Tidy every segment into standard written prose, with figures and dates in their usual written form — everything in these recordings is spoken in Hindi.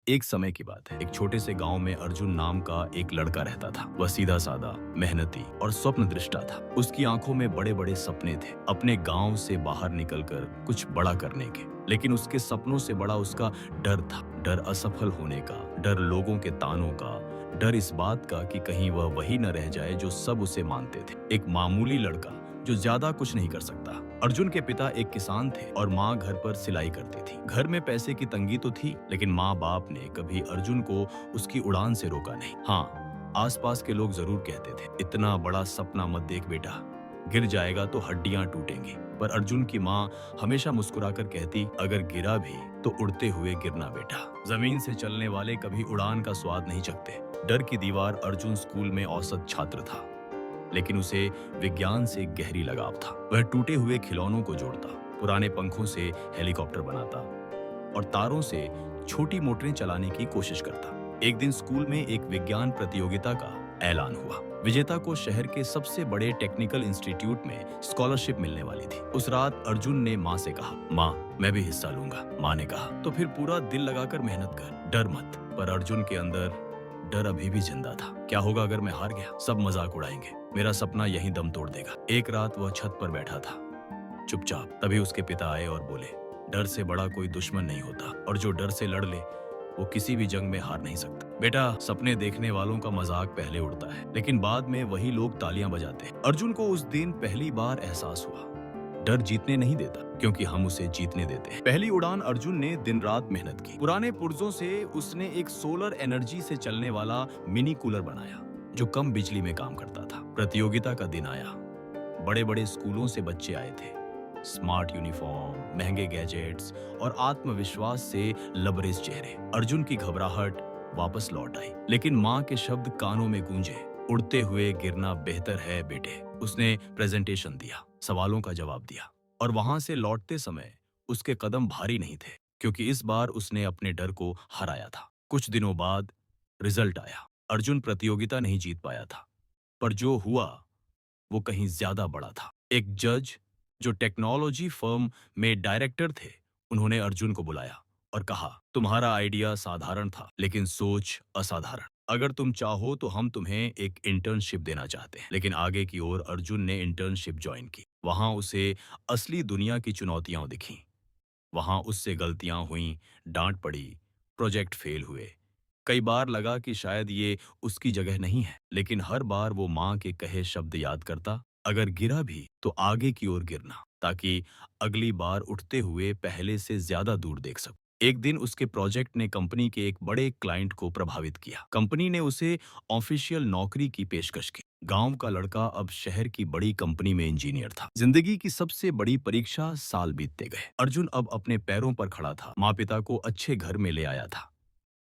एक समय की बात है। एक छोटे से गांव में अर्जुन नाम का एक लड़का रहता था। वह सीधा साधा, मेहनती और स्वप्न दृष्टा था। उसकी आंखों में बड़े बड़े सपने थे, अपने गांव से बाहर निकलकर कुछ बड़ा करने के। लेकिन उसके सपनों से बड़ा उसका डर था। डर असफल होने का, डर लोगों के तानों का, डर इस बात का कि कहीं वह वही न रह जाए जो सब उसे मानते थे। एक मामूली लड़का जो ज्यादा कुछ नहीं कर सकता। अर्जुन के पिता एक किसान थे और माँ घर पर सिलाई करती थी। घर में पैसे की तंगी तो थी, लेकिन माँ बाप ने कभी अर्जुन को उसकी उड़ान से रोका नहीं। हाँ, आसपास के लोग जरूर कहते थे, इतना बड़ा सपना मत देख बेटा, गिर जाएगा तो हड्डियां टूटेंगी। पर अर्जुन की माँ हमेशा मुस्कुराकर कहती, अगर गिरा भी तो उड़ते हुए गिरना बेटा। जमीन से चलने वाले कभी उड़ान का स्वाद नहीं चखते। डर की दीवार। अर्जुन स्कूल में औसत छात्र था, लेकिन उसे विज्ञान से गहरी लगाव था। वह टूटे हुए खिलौनों को जोड़ता, पुराने पंखों से हेलीकॉप्टर बनाता और तारों से छोटी मोटरें चलाने की कोशिश करता। एक दिन स्कूल में एक विज्ञान प्रतियोगिता का ऐलान हुआ। विजेता को शहर के सबसे बड़े टेक्निकल इंस्टीट्यूट में स्कॉलरशिप मिलने वाली थी। उस रात अर्जुन ने माँ से कहा, माँ मैं भी हिस्सा लूंगा। माँ ने कहा, तो फिर पूरा दिल लगाकर मेहनत कर, डर मत। पर अर्जुन के अंदर डर अभी भी जिंदा था। क्या होगा अगर मैं हार गया? सब मजाक उड़ाएंगे, मेरा सपना यहीं दम तोड़ देगा। एक रात वह छत पर बैठा था, चुपचाप। तभी उसके पिता आए और बोले, डर से बड़ा कोई दुश्मन नहीं होता, और जो डर से लड़ ले वो किसी भी जंग में हार नहीं सकता। बेटा, सपने देखने वालों का मजाक पहले उड़ता है, लेकिन बाद में वही लोग तालियां बजाते हैं। अर्जुन को उस दिन पहली बार एहसास हुआ, डर जीतने नहीं देता, क्योंकि हम उसे जीतने देते हैं। पहली उड़ान अर्जुन ने दिन रात मेहनत की। पुराने पुर्जों से उसने एक सोलर एनर्जी से चलने वाला मिनी कूलर बनाया, जो कम बिजली में काम करता था। प्रतियोगिता का दिन आया। बड़े बड़े स्कूलों से बच्चे आए थे। स्मार्ट यूनिफॉर्म, महंगे गैजेट्स और आत्मविश्वास से लबरेज चेहरे। अर्जुन की घबराहट वापस लौट आई, लेकिन माँ के शब्द कानों में गूंजे, उड़ते हुए गिरना बेहतर है बेटे। उसने प्रेजेंटेशन दिया, सवालों का जवाब दिया, और वहां से लौटते समय उसके कदम भारी नहीं थे, क्योंकि इस बार उसने अपने डर को हराया था। कुछ दिनों बाद रिजल्ट आया। अर्जुन प्रतियोगिता नहीं जीत पाया था, पर जो हुआ वो कहीं ज्यादा बड़ा था। एक जज जो टेक्नोलॉजी फर्म में डायरेक्टर थे, उन्होंने अर्जुन को बुलाया और कहा, तुम्हारा आइडिया साधारण था, लेकिन सोच असाधारण। अगर तुम चाहो तो हम तुम्हें एक इंटर्नशिप देना चाहते हैं। लेकिन आगे की ओर अर्जुन ने इंटर्नशिप ज्वाइन की। वहां उसे असली दुनिया की चुनौतियां दिखीं। वहां उससे गलतियां हुईं, डांट पड़ी, प्रोजेक्ट फेल हुए। कई बार लगा कि शायद ये उसकी जगह नहीं है, लेकिन हर बार वो माँ के कहे शब्द याद करता, अगर गिरा भी तो आगे की ओर गिरना, ताकि अगली बार उठते हुए पहले से ज्यादा दूर देख सकूं। एक दिन उसके प्रोजेक्ट ने कंपनी के एक बड़े क्लाइंट को प्रभावित किया। कंपनी ने उसे ऑफिशियल नौकरी की पेशकश की। गांव का लड़का अब शहर की बड़ी कंपनी में इंजीनियर था। जिंदगी की सबसे बड़ी परीक्षा साल बीतते गए। अर्जुन अब अपने पैरों पर खड़ा था, माँ पिता को अच्छे घर में ले आया था,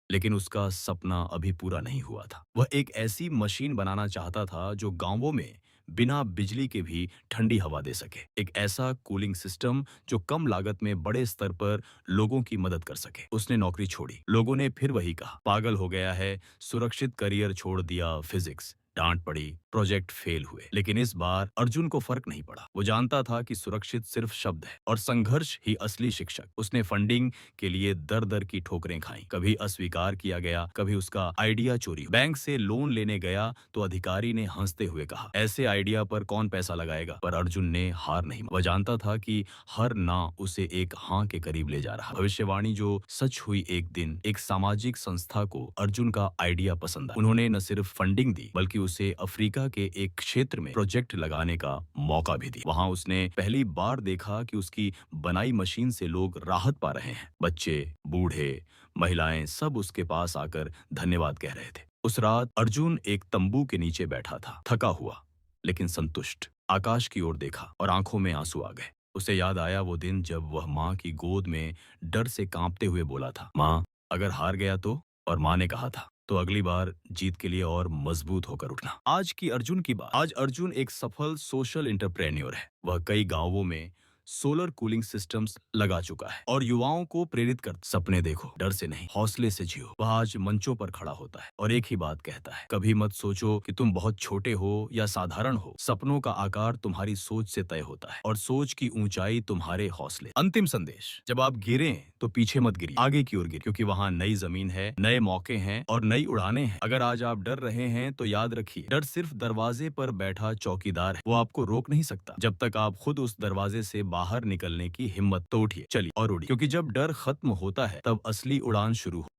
लेकिन उसका सपना अभी पूरा नहीं हुआ था। वह एक ऐसी मशीन बनाना चाहता था जो गांवों में बिना बिजली के भी ठंडी हवा दे सके। एक ऐसा कूलिंग सिस्टम जो कम लागत में बड़े स्तर पर लोगों की मदद कर सके। उसने नौकरी छोड़ी। लोगों ने फिर वही कहा, पागल हो गया है, सुरक्षित करियर छोड़ दिया। फिजिक्स, डांट पड़ी, प्रोजेक्ट फेल हुए। लेकिन इस बार अर्जुन को फर्क नहीं पड़ा। वो जानता था कि सुरक्षित सिर्फ शब्द है और संघर्ष ही असली शिक्षक। उसने फंडिंग के लिए दर दर की ठोकरें खाई। कभी अस्वीकार किया गया, कभी उसका आइडिया चोरी। बैंक से लोन लेने गया तो अधिकारी ने हंसते हुए कहा, ऐसे आइडिया पर कौन पैसा लगाएगा। पर अर्जुन ने हार नहीं मानी। वह जानता था कि हर ना उसे एक हाँ के करीब ले जा रहा। भविष्यवाणी जो सच हुई। एक दिन एक सामाजिक संस्था को अर्जुन का आइडिया पसंद आया। उन्होंने न सिर्फ फंडिंग दी, बल्कि उसे अफ्रीका के एक क्षेत्र में प्रोजेक्ट लगाने का मौका भी दिया। वहां उसने पहली बार देखा कि उसकी बनाई मशीन से लोग राहत पा रहे हैं। बच्चे, बूढ़े, महिलाएं सब उसके पास आकर धन्यवाद कह रहे थे। उस रात अर्जुन एक तंबू के नीचे बैठा था, थका हुआ लेकिन संतुष्ट। आकाश की ओर देखा और आंखों में आंसू आ गए। उसे याद आया वो दिन जब वह माँ की गोद में डर से कांपते हुए बोला था, माँ अगर हार गया तो? और माँ ने कहा था, तो अगली बार जीत के लिए और मजबूत होकर उठना। आज की अर्जुन की बात। आज अर्जुन एक सफल सोशल एंटरप्रेन्योर है। वह कई गांवों में सोलर कूलिंग सिस्टम्स लगा चुका है और युवाओं को प्रेरित कर सपने देखो, डर से नहीं, हौसले से जियो। वह आज मंचों पर खड़ा होता है और एक ही बात कहता है, कभी मत सोचो कि तुम बहुत छोटे हो या साधारण हो। सपनों का आकार तुम्हारी सोच से तय होता है और सोच की ऊंचाई तुम्हारे हौसले। अंतिम संदेश, जब आप गिरे तो पीछे मत गिरिए, आगे की ओर गिरिए, क्योंकि वहाँ नई जमीन है, नए मौके हैं और नई उड़ानें हैं। अगर आज आप डर रहे हैं तो याद रखिए, डर सिर्फ दरवाजे पर बैठा चौकीदार है, वो आपको रोक नहीं सकता जब तक आप खुद उस दरवाजे से बाहर निकलने की हिम्मत तो उठिए, चलिए और उड़िए, क्योंकि जब डर खत्म होता है तब असली उड़ान शुरू